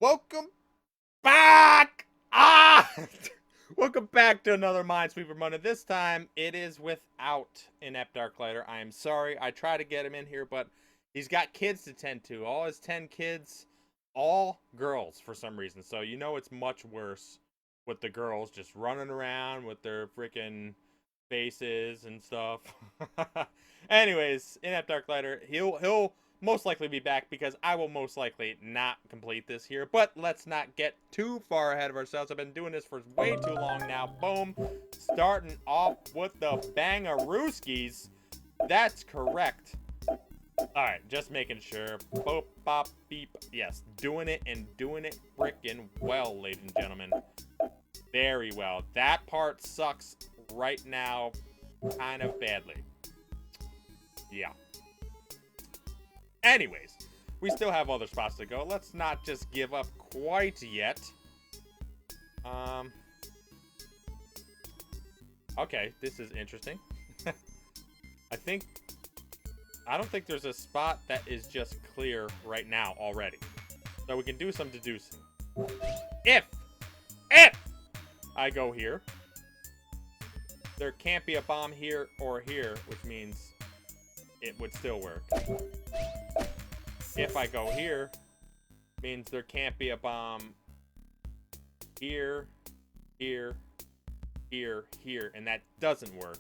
Welcome back! Ah! Welcome back to another MineSweeper Monday. This time, it is without IneptArcLighter. I am sorry. I tried to get him in here, but he's got kids to tend to. All his 10 kids, all girls for some reason. So you know it's much worse with the girls just running around with their freaking faces and stuff. Anyways, IneptArcLighter, he'll most likely be back because I will most likely not complete this here. But let's not get too far ahead of ourselves. I've been doing this for way too long now. Boom. Starting off with the bangarooskies. That's correct. Alright, just making sure. Boop, bop, beep. Yes, doing it and doing it frickin' well, ladies and gentlemen. Very well. That part sucks right now kind of badly. Yeah. Anyways, we still have other spots to go. Let's not just give up quite yet. Okay, this is interesting. I don't think there's a spot that is just clear right now already. So we can do some deducing. If I go here, there can't be a bomb here or here, which means it would still work. If I go here, means there can't be a bomb here, here, here, here, and that doesn't work.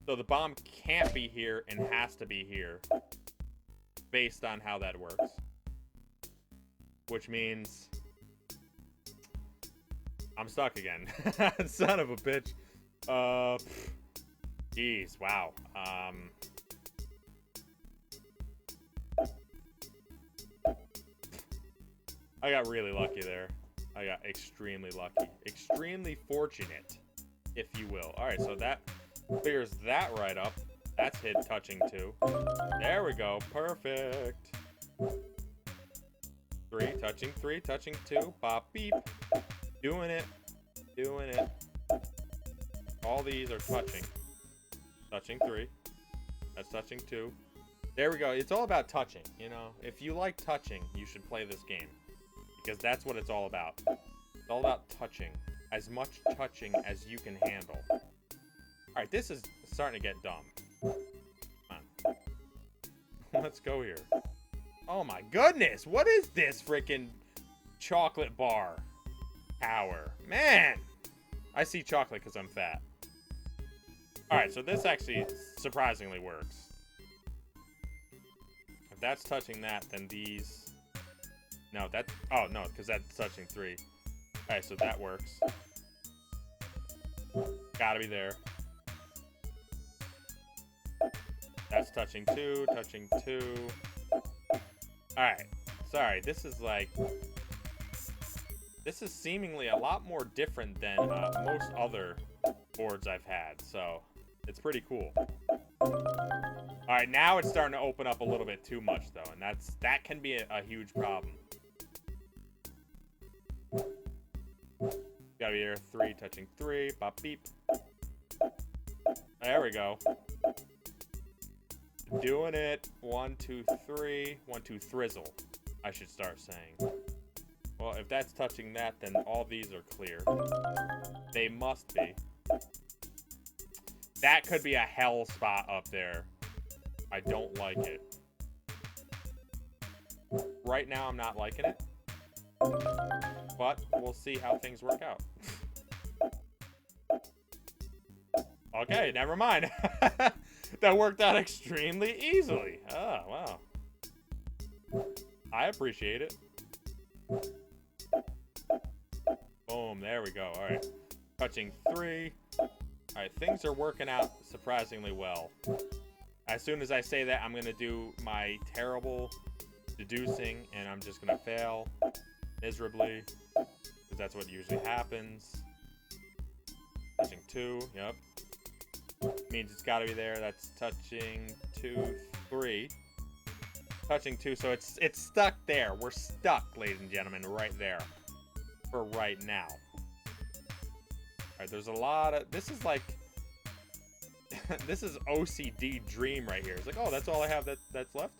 So the bomb can't be here and has to be here, based on how that works. Which means I'm stuck again. Son of a bitch. Jeez, wow. I got really lucky there. I got extremely lucky. Extremely fortunate, if you will. Alright, so that figures that right up. That's hit touching 2. There we go. Perfect. 3, touching 3, touching 2. Bop, beep. Doing it. Doing it. All these are touching. Touching 3. That's touching 2. There we go. It's all about touching, you know. If you like touching, you should play this game. Because that's what it's all about. It's all about touching. As much touching as you can handle. Alright, this is starting to get dumb. Come on. Let's go here. Oh my goodness! What is this freaking chocolate bar tower? Man! I see chocolate because I'm fat. Alright, so this actually surprisingly works. If that's touching that, then these... No, that... Oh, no, because that's touching 3. Alright, so that works. Gotta be there. That's touching 2, touching 2. Alright, sorry, this is like... This is seemingly a lot more different than most other boards I've had, so it's pretty cool. Alright, now it's starting to open up a little bit too much, though, and that can be a huge problem. Gotta be here. 3, touching 3. Bop, beep. There we go. Doing it. 1, 2, 3. 1, 2, thrizzle. I should start saying. Well, if that's touching that, then all these are clear. They must be. That could be a hell spot up there. I don't like it. Right now, I'm not liking it. But we'll see how things work out. Okay, never mind. That worked out extremely easily. Oh, wow. I appreciate it. Boom, there we go. Alright. Touching 3. Alright, things are working out surprisingly well. As soon as I say that, I'm going to do my terrible deducing, and I'm just going to fail miserably, because that's what usually happens. Touching 2, yep. Means it's got to be there. That's touching 2, 3. Touching 2, so it's stuck there. We're stuck, ladies and gentlemen, right there. For right now. Alright, there's a lot of... This is like... This is OCD dream right here. It's like, oh, that's all I have that's left?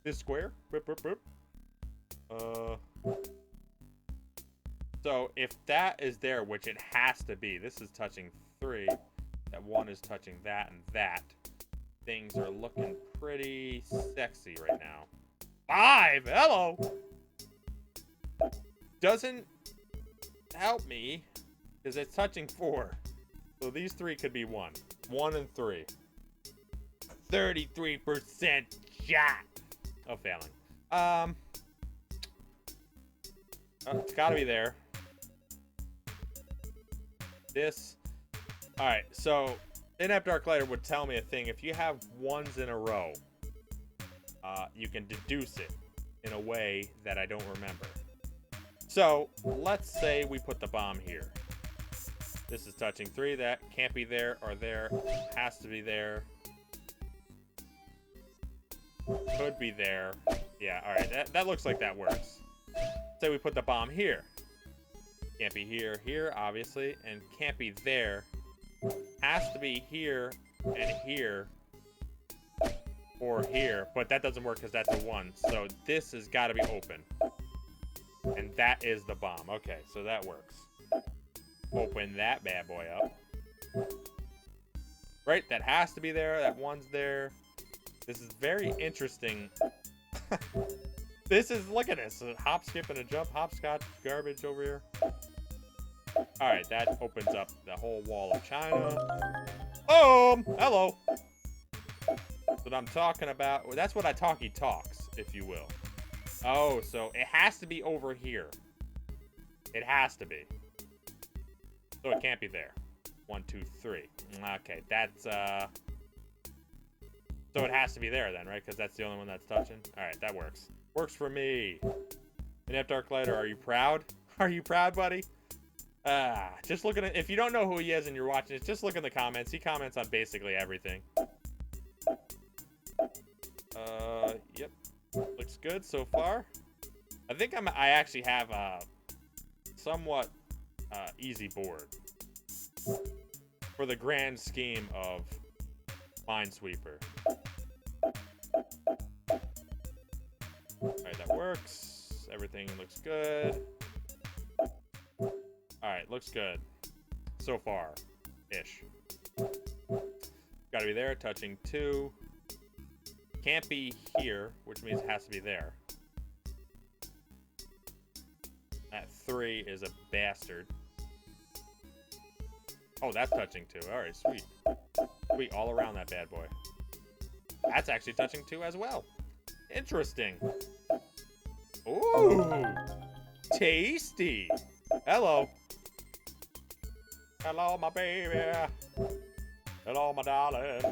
This square? Boop, boop, boop. So if that is there, which it has to be, this is touching 3. That 1 is touching that and that. Things are looking pretty sexy right now. 5! Hello! Doesn't help me, because it's touching 4. So these 3 could be 1. 1 and 3. 33% shot of failing. It's gotta be there. This. Alright, so IneptArcLighter would tell me a thing. If you have 1s in a row, you can deduce it in a way that I don't remember. So, let's say we put the bomb here. This is touching 3. That can't be there or there. Has to be there. Could be there. Yeah, alright. That looks like that works. Say we put the bomb here. Can't be here, obviously. And can't be there. Has to be here and here. Or here. But that doesn't work because that's a 1. So this has got to be open. And that is the bomb. Okay, so that works. Open that bad boy up. Right, that has to be there. That 1's there. This is very interesting. This is, look at this. A hop, skip, and a jump. Hopscotch garbage over here. Alright, that opens up the whole wall of China. Hello. That's what I'm talking about. That's what Talkie talks, if you will. Oh, so it has to be over here. It has to be. So it can't be there. 1, 2, 3. Okay, that's, so it has to be there then, right? Because that's the only one that's touching. Alright, that works. Works for me. IneptArcLighter, are you proud? Are you proud, buddy? Just looking at, if you don't know who he is and you're watching this, just look in the comments. He comments on basically everything. Yep. Looks good so far. I think I actually have a somewhat easy board for the grand scheme of MineSweeper. Alright, that works. Everything looks good. Alright, looks good. So far. Ish. Gotta be there, touching 2. Can't be here, which means it has to be there. That 3 is a bastard. Oh, that's touching 2. Alright, sweet. Sweet, all around that bad boy. That's actually touching 2 as well. Interesting. Ooh. Tasty. Hello. Hello, my baby. Hello, my darling.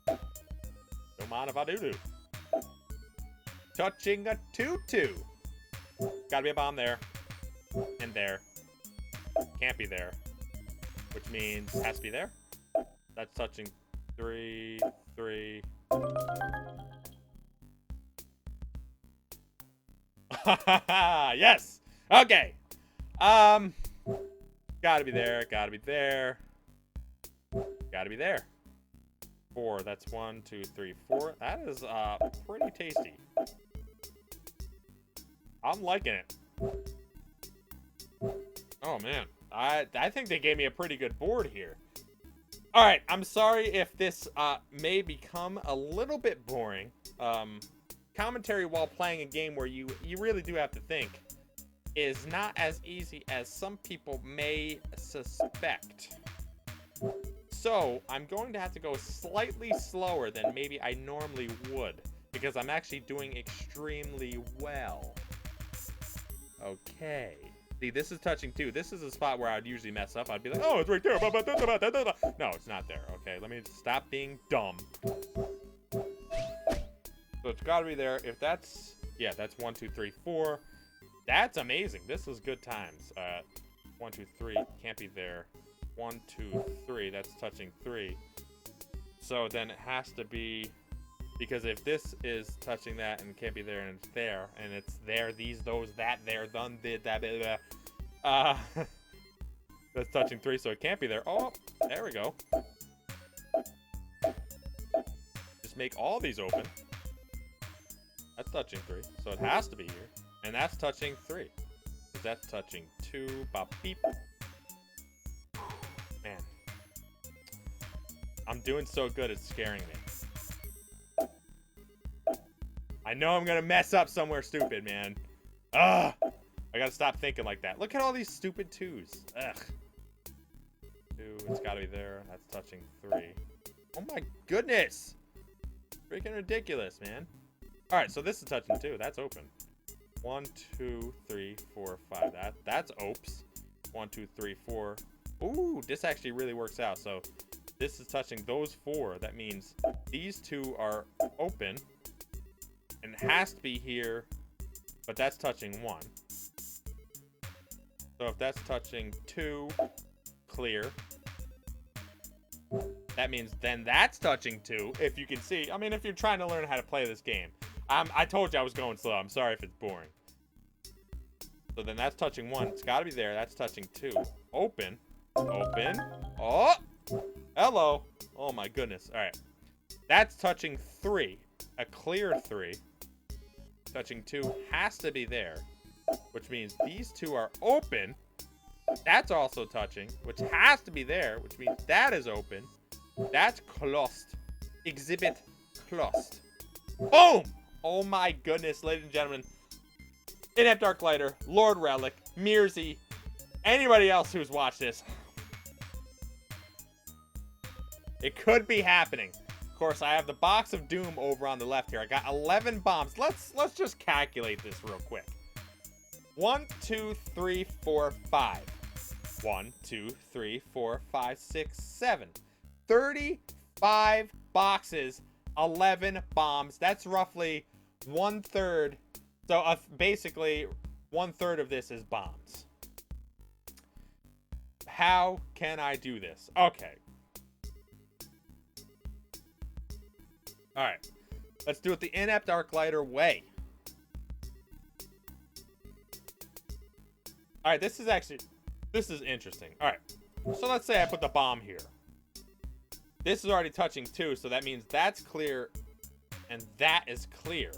Don't mind if I do. Touching a 2-2. Gotta be a bomb there. And there. Can't be there. Which means has to be there. That's touching 3, 3. Yes! Okay. Gotta be there, gotta be there. Gotta be there. 4, that's 1, 2, 3, 4. That is pretty tasty. I'm liking it. Oh man. I think they gave me a pretty good board here. Alright, I'm sorry if this may become a little bit boring. Commentary while playing a game where you really do have to think is not as easy as some people may suspect. So, I'm going to have to go slightly slower than maybe I normally would, because I'm actually doing extremely well. Okay. See, this is touching 2. This is a spot where I'd usually mess up. I'd be like, oh, it's right there. No, it's not there. Okay, let me stop being dumb. So it's got to be there. If that's, yeah, that's 1, 2, 3, 4. That's amazing. This is good times. 1, 2, 3. Can't be there. 1, 2, 3. That's touching 3. So then it has to be, because if this is touching that and can't be there and it's there, these, those, that, there, done, did, that, blah, blah. That's touching 3, so it can't be there. Oh, there we go. Just make all these open. That's touching 3. So it has to be here. And that's touching 3. That's touching 2. Bop beep. Man. I'm doing so good, it's scaring me. I know I'm gonna mess up somewhere stupid, man. Ugh. I gotta stop thinking like that. Look at all these stupid 2s. Ugh. 2, it's gotta be there. That's touching 3. Oh my goodness. Freaking ridiculous, man. Alright, so this is touching 2. That's open. 1, 2, 3, 4, 5. That's oops. 1, 2, 3, 4. Ooh, this actually really works out. So this is touching those 4. That means these 2 are open. And it has to be here. But that's touching 1. So if that's touching 2, clear. That means then that's touching 2, if you can see. I mean, if you're trying to learn how to play this game. I told you I was going slow. I'm sorry if it's boring. So then that's touching 1. It's got to be there. That's touching 2. Open. Open. Oh! Hello. Oh, my goodness. All right. That's touching 3. A clear 3. Touching 2 has to be there. Which means these 2 are open. That's also touching, which has to be there, which means that is open. That's closed. Exhibit closed. Boom! Oh my goodness, ladies and gentlemen. IneptArcLighter, Lord Relic, Mearsy, anybody else who's watched this. It could be happening. Of course, I have the box of doom over on the left here. I got 11 bombs. Let's just calculate this real quick. 1, 2, 3, 4, 5. 1, 2, 3, 4, 5, 6, 7. 35 boxes, 11 bombs. That's roughly 1/3. So basically, 1/3 of this is bombs. How can I do this? Okay. Alright. Let's do it the IneptArcLighter way. Alright, this is interesting. Alright. So let's say I put the bomb here. This is already touching 2, so that means that's clear and that is clear.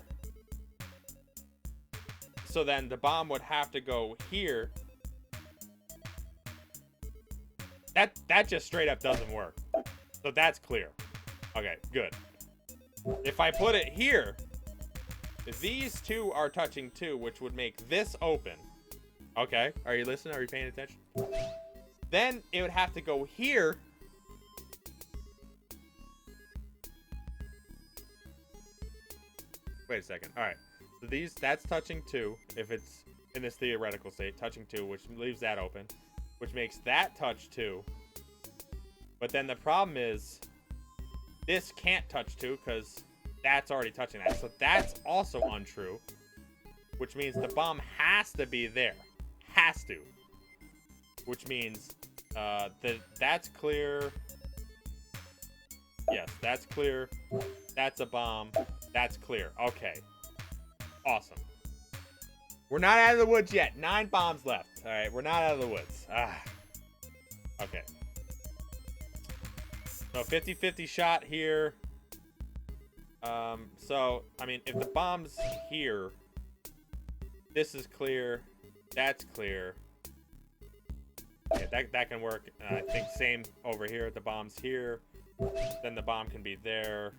So then the bomb would have to go here. That just straight up doesn't work. So that's clear. Okay, good. If I put it here, these 2 are touching 2, which would make this open. Okay, are you listening? Are you paying attention? Then it would have to go here. Wait a second. All right. So that's touching 2. If it's in this theoretical state, touching 2, which leaves that open, which makes that touch 2. But then the problem is this can't touch 2 because that's already touching that. So that's also untrue, which means the bomb has to be there. Has to. Which means that's clear. Yes, that's clear. That's a bomb. That's clear. Okay. Awesome. We're not out of the woods yet. 9 bombs left. All right, we're not out of the woods. Okay. So 50-50 shot here. So, I mean, if the bomb's here, this is clear. That's clear. Yeah, that can work. I think same over here. The bomb's here. Then the bomb can be there.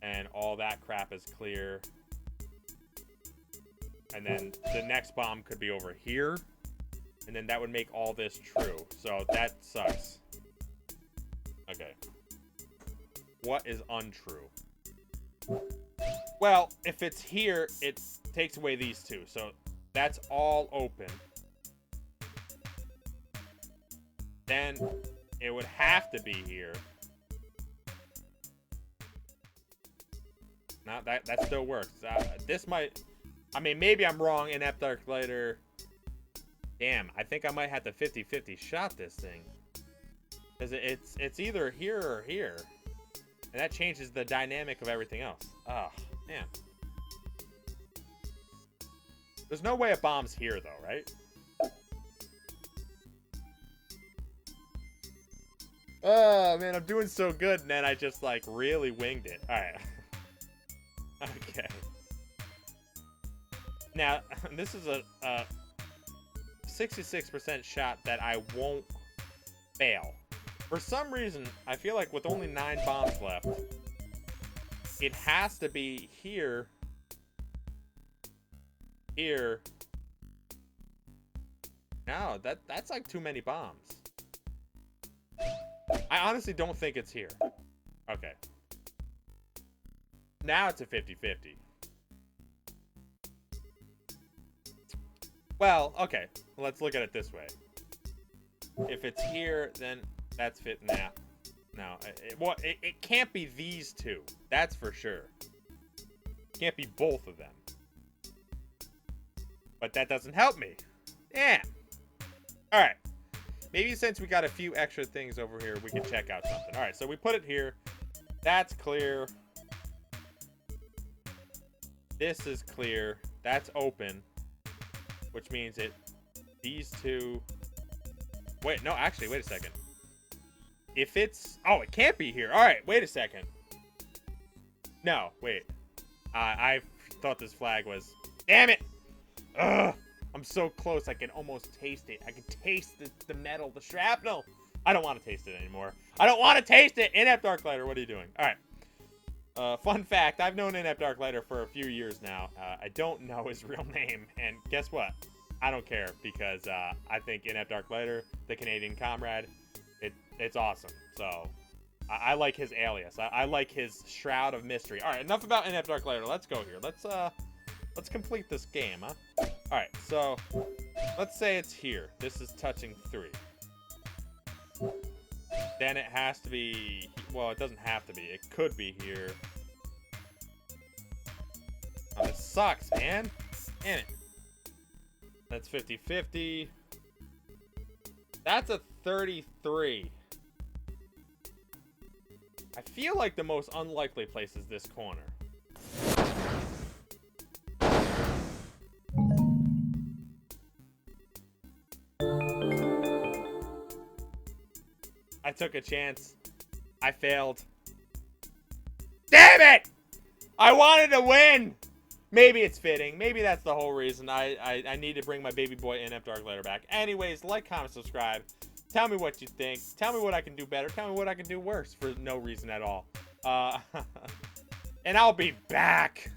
And all that crap is clear. And then the next bomb could be over here. And then that would make all this true. So that sucks. Okay. What is untrue? Well, if it's here, it takes away these 2. So that's all open. Then it would have to be here. No, that still works. This might... I mean, maybe I'm wrong. IneptArcLighter. Damn, I think I might have to 50-50 shot this thing. Because it's either here or here. And that changes the dynamic of everything else. Oh, man. There's no way a bomb's here, though, right? Oh, man, I'm doing so good, and then I just, like, really winged it. Alright. Okay. Now, this is a 66% shot that I won't fail. For some reason, I feel like with only 9 bombs left, it has to be here. Here. No, that's like too many bombs. I honestly don't think it's here. Okay. Now it's a 50-50. Well, okay. Let's look at it this way. If it's here, then that's fit. Nah. No. It can't be these two. That's for sure. It can't be both of them. But that doesn't help me. Damn. Alright. Maybe since we got a few extra things over here, we can check out something. Alright, so we put it here. That's clear. This is clear. That's open. Which means these two... Wait, no, actually, wait a second. If it's... Oh, it can't be here. Alright, wait a second. No, wait. I thought this flag was... Damn it! Ugh! I'm so close, I can almost taste it. I can taste the metal, the shrapnel. I don't want to taste it anymore. I don't want to taste it! IneptArcLighter, what are you doing? Alright. Fun fact, I've known IneptArcLighter for a few years now. I don't know his real name, and guess what? I don't care, because I think IneptArcLighter, the Canadian Comrade, it's awesome. So, I like his alias. I like his shroud of mystery. Alright, enough about IneptArcLighter. Let's go here. Let's complete this game, huh? Alright, so let's say it's here. This is touching 3. Then it has to be... Well, it doesn't have to be. It could be here. Oh, this sucks, man. Damn it. That's 50-50. That's a 33. I feel like the most unlikely place is this corner. I took a chance. I failed. Damn it! I wanted to win! Maybe it's fitting. Maybe that's the whole reason I need to bring my baby boy IneptArcLighter back. Anyways, like, comment, subscribe. Tell me what you think. Tell me what I can do better. Tell me what I can do worse for no reason at all. And I'll be back.